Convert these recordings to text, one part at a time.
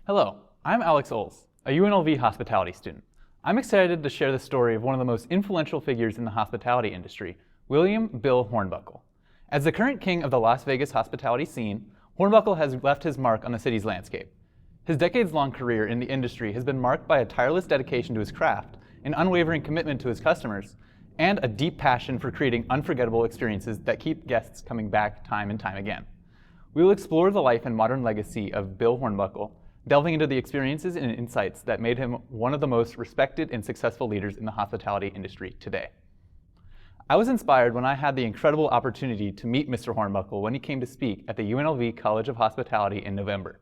Hello, I'm Alex Oles, a UNLV hospitality student. I'm excited to share the story of one of the most influential figures in the hospitality industry, William Bill Hornbuckle. As the current king of the Las Vegas hospitality scene, Hornbuckle has left his mark on the city's landscape. His decades-long career in the industry has been marked by a tireless dedication to his craft, an unwavering commitment to his customers, and a deep passion for creating unforgettable experiences that keep guests coming back time and time again. We will explore the life and modern legacy of Bill Hornbuckle, delving into the experiences and insights that made him one of the most respected and successful leaders in the hospitality industry today. I was inspired when I had the incredible opportunity to meet Mr. Hornbuckle when he came to speak at the UNLV College of Hospitality in November.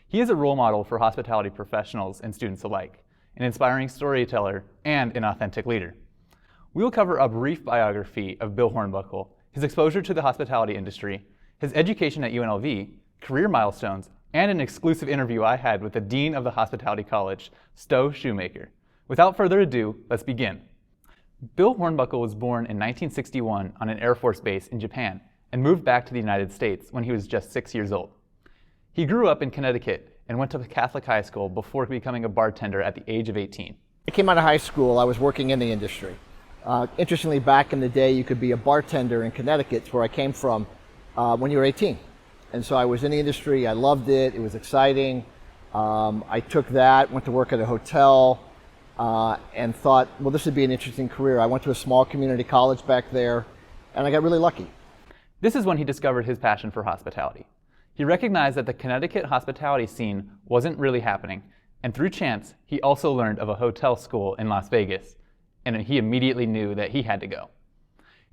He is a role model for hospitality professionals and students alike, an inspiring storyteller, and an authentic leader. We will cover a brief biography of Bill Hornbuckle, his exposure to the hospitality industry, his education at UNLV, career milestones, and an exclusive interview I had with the Dean of the Hospitality College, Stowe Shoemaker. Without further ado, let's begin. Bill Hornbuckle was born in 1961 on an Air Force base in Japan and moved back to the United States when he was just 6 years old. He grew up in Connecticut and went to Catholic high school before becoming a bartender at the age of 18. I came out of high school, I was working in the industry. Interestingly, back in the day, you could be a bartender in Connecticut, where I came from, when you were 18. And so I was in the industry, I loved it, it was exciting. I took that, went to work at a hotel, and thought, well, this would be an interesting career. I went to a small community college back there, and I got really lucky. This is when he discovered his passion for hospitality. He recognized that the Connecticut hospitality scene wasn't really happening, and through chance, he also learned of a hotel school in Las Vegas, and he immediately knew that he had to go.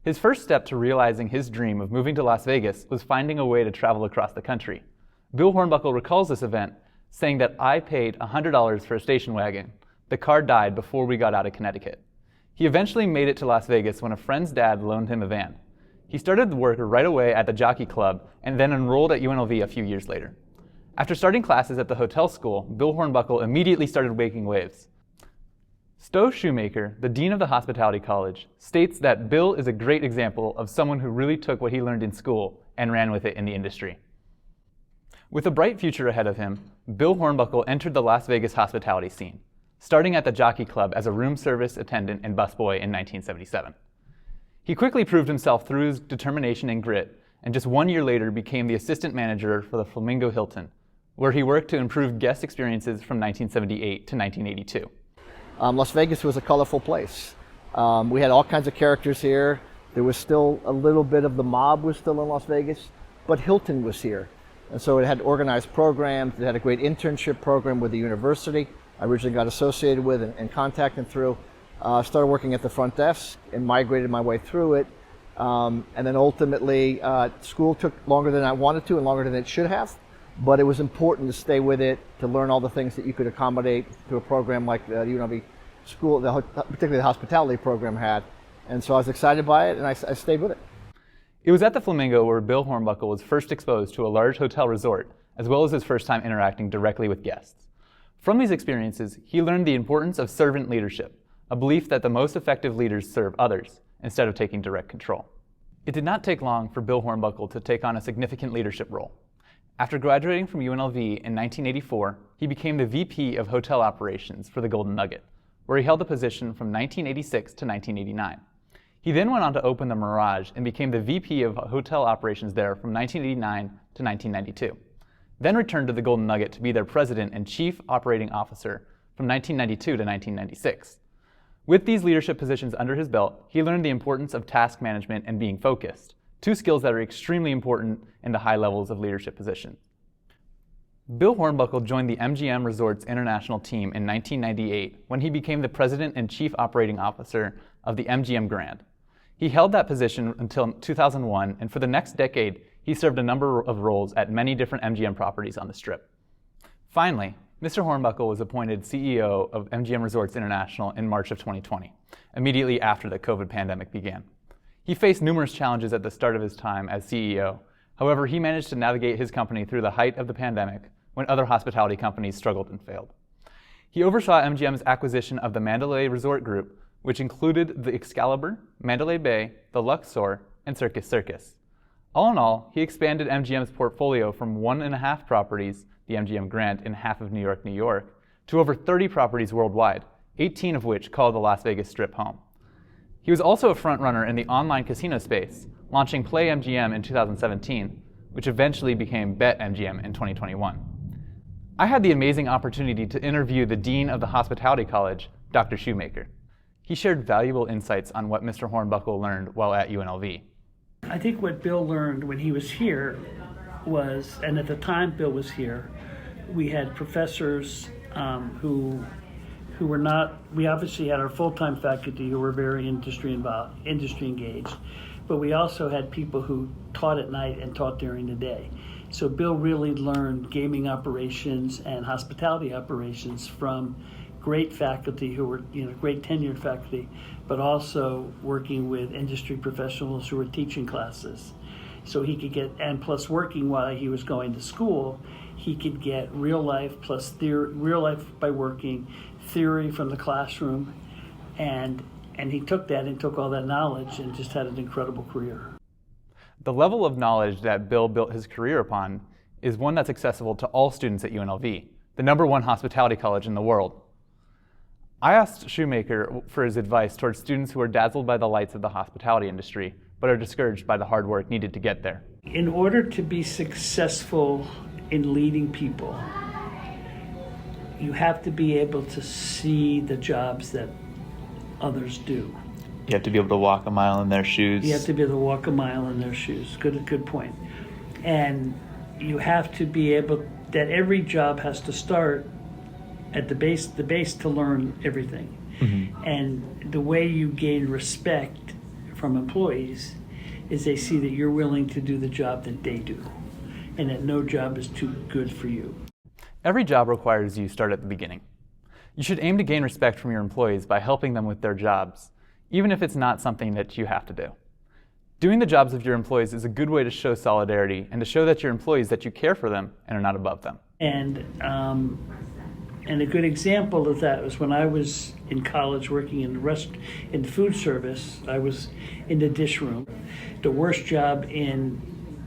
His first step to realizing his dream of moving to Las Vegas was finding a way to travel across the country. Bill Hornbuckle recalls this event, saying that I paid $100 for a station wagon. The car died before we got out of Connecticut. He eventually made it to Las Vegas when a friend's dad loaned him a van. He started work right away at the Jockey Club and then enrolled at UNLV a few years later. After starting classes at the hotel school, Bill Hornbuckle immediately started making waves. Stowe Shoemaker, the Dean of the Hospitality College, states that Bill is a great example of someone who really took what he learned in school and ran with it in the industry. With a bright future ahead of him, Bill Hornbuckle entered the Las Vegas hospitality scene, starting at the Jockey Club as a room service attendant and busboy in 1977. He quickly proved himself through his determination and grit, and just 1 year later became the assistant manager for the Flamingo Hilton, where he worked to improve guest experiences from 1978 to 1982. Las Vegas was a colorful place. We had all kinds of characters here. There was still a little bit of the mob was still in Las Vegas, but Hilton was here. And so it had organized programs. It had a great internship program with the university I originally got associated with and contacted through. Started working at the front desk and migrated my way through it. And then ultimately, school took longer than I wanted to and longer than it should have. But it was important to stay with it, to learn all the things that you could accommodate to a program like the UNLV school, particularly the hospitality program had. And so I was excited by it, and I stayed with it. It was at the Flamingo where Bill Hornbuckle was first exposed to a large hotel resort, as well as his first time interacting directly with guests. From these experiences, he learned the importance of servant leadership, a belief that the most effective leaders serve others instead of taking direct control. It did not take long for Bill Hornbuckle to take on a significant leadership role. After graduating from UNLV in 1984, he became the VP of Hotel Operations for the Golden Nugget, where he held the position from 1986 to 1989. He then went on to open the Mirage and became the VP of Hotel Operations there from 1989 to 1992, then returned to the Golden Nugget to be their president and chief operating officer from 1992 to 1996. With these leadership positions under his belt, he learned the importance of task management and being focused, two skills that are extremely important in the high levels of leadership positions. Bill Hornbuckle joined the MGM Resorts International team in 1998 when he became the president and chief operating officer of the MGM Grand. He held that position until 2001, and for the next decade, he served a number of roles at many different MGM properties on the Strip. Finally, Mr. Hornbuckle was appointed CEO of MGM Resorts International in March of 2020, immediately after the COVID pandemic began. He faced numerous challenges at the start of his time as CEO. However, he managed to navigate his company through the height of the pandemic when other hospitality companies struggled and failed. He oversaw MGM's acquisition of the Mandalay Resort Group, which included the Excalibur, Mandalay Bay, the Luxor, and Circus Circus. All in all, he expanded MGM's portfolio from 1.5 properties the MGM grant in half of New York, to over 30 properties worldwide, 18 of which call the Las Vegas Strip home. He was also a frontrunner in the online casino space, launching Play MGM in 2017, which eventually became Bet MGM in 2021. I had the amazing opportunity to interview the Dean of the Hospitality College, Dr. Shoemaker. He shared valuable insights on what Mr. Hornbuckle learned while at UNLV. I think what Bill learned when he was here was, and at the time Bill was here, we had professors who were not, we obviously had our full-time faculty who were very industry engaged, but we also had people who taught at night and taught during the day. So Bill really learned gaming operations and hospitality operations from great faculty who were, great tenured faculty, but also working with industry professionals who were teaching classes. So he could get, and plus working while he was going to school, he could get real life plus theory, real life by working, theory from the classroom, and he took that and took all that knowledge and just had an incredible career. The level of knowledge that Bill built his career upon is one that's accessible to all students at UNLV, the #1 hospitality college in the world. I asked Shoemaker for his advice towards students who are dazzled by the lights of the hospitality industry, but are discouraged by the hard work needed to get there. In order to be successful in leading people, you have to be able to see the jobs that others do. You have to be able to walk a mile in their shoes. You have to be able to walk a mile in their shoes. Good point. And you have to be able, that every job has to start at the base to learn everything. Mm-hmm. And the way you gain respect from employees is they see that you're willing to do the job that they do, and that no job is too good for you. Every job requires you start at the beginning. You should aim to gain respect from your employees by helping them with their jobs, even if it's not something that you have to do. Doing the jobs of your employees is a good way to show solidarity and to show that your employees that you care for them and are not above them. And a good example of that was when I was in college working in food service. I was in the dish room. The worst job in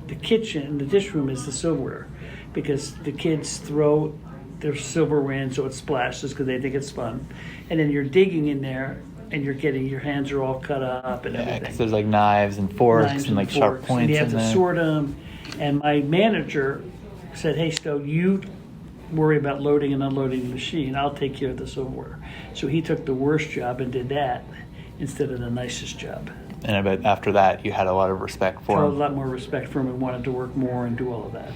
the kitchen, the dish room, is the silverware, because the kids throw their silverware in so it splashes because they think it's fun, and then you're digging in there and you're getting, your hands are all cut up and everything. Because there's like knives and forks and like sharp points. And you have to sort them. And my manager said, "Hey, Stowe, you worry about loading and unloading the machine. I'll take care of the silverware." So he took the worst job and did that instead of the nicest job. And I bet after that you had a lot of respect for him. A lot more respect for him and wanted to work more and do all of that.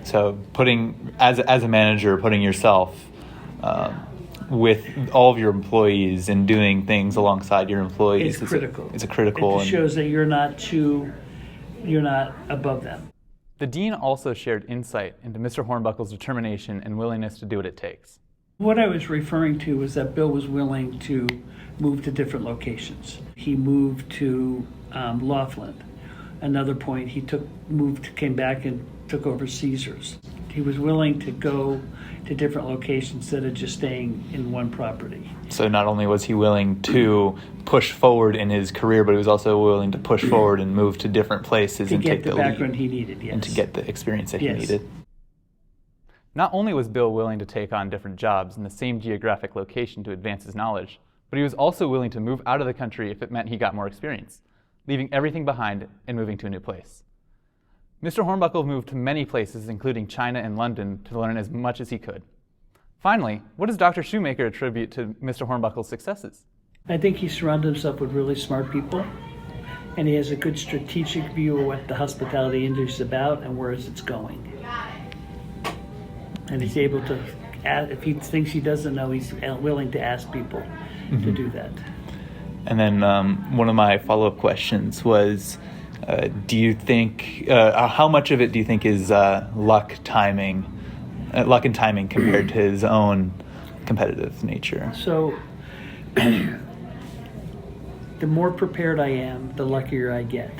So putting, as a manager, putting yourself with all of your employees and doing things alongside your employees is critical. It's a critical. It shows that you're not above them. The dean also shared insight into Mr. Hornbuckle's determination and willingness to do what it takes. What I was referring to was that Bill was willing to move to different locations. He moved to Laughlin. Another point, he came back and took over Caesars. He was willing to go to different locations instead of just staying in one property. So not only was he willing to push forward in his career, but he was also willing to push forward and move to different places and take the lead. To get the background he needed, yes. And to get the experience that he Yes. needed. Not only was Bill willing to take on different jobs in the same geographic location to advance his knowledge, but he was also willing to move out of the country if it meant he got more experience, leaving everything behind and moving to a new place. Mr. Hornbuckle moved to many places, including China and London, to learn as much as he could. Finally, what does Dr. Shoemaker attribute to Mr. Hornbuckle's successes? I think he surrounded himself with really smart people, and he has a good strategic view of what the hospitality industry is about and where it's going. And he's able to, if he thinks he doesn't know, he's willing to ask people to do that. And then one of my follow-up questions was, do you think, how much of it do you think is luck and timing compared to his own competitive nature? So the more prepared I am, the luckier I get.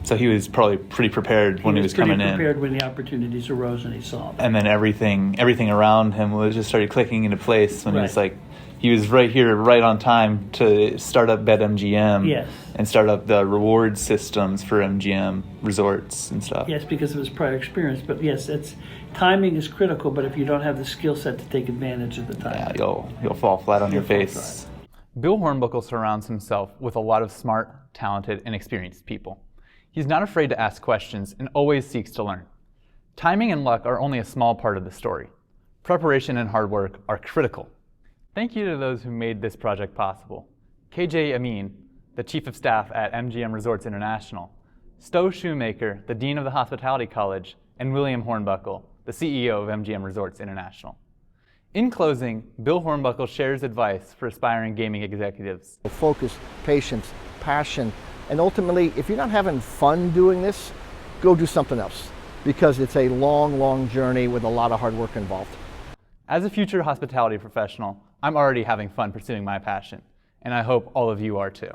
So he was probably pretty prepared when he was coming in. He was pretty prepared when the opportunities arose and he saw them. And then everything around him just started clicking into place when he was like he was right here, right on time to start up BetMGM. Yes. And start up the reward systems for MGM resorts and stuff. Yes, because of his prior experience. But yes, timing is critical. But if you don't have the skill set to take advantage of the time, Yeah, you'll fall flat on your face. Bill Hornbuckle surrounds himself with a lot of smart, talented, and experienced people. He's not afraid to ask questions and always seeks to learn. Timing and luck are only a small part of the story. Preparation and hard work are critical. Thank you to those who made this project possible. KJ Amin, the Chief of Staff at MGM Resorts International, Stowe Shoemaker, the Dean of the Hospitality College, and William Hornbuckle, the CEO of MGM Resorts International. In closing, Bill Hornbuckle shares advice for aspiring gaming executives. Focus, patience, passion, and ultimately, if you're not having fun doing this, go do something else, because it's a long, long journey with a lot of hard work involved. As a future hospitality professional, I'm already having fun pursuing my passion, and I hope all of you are too.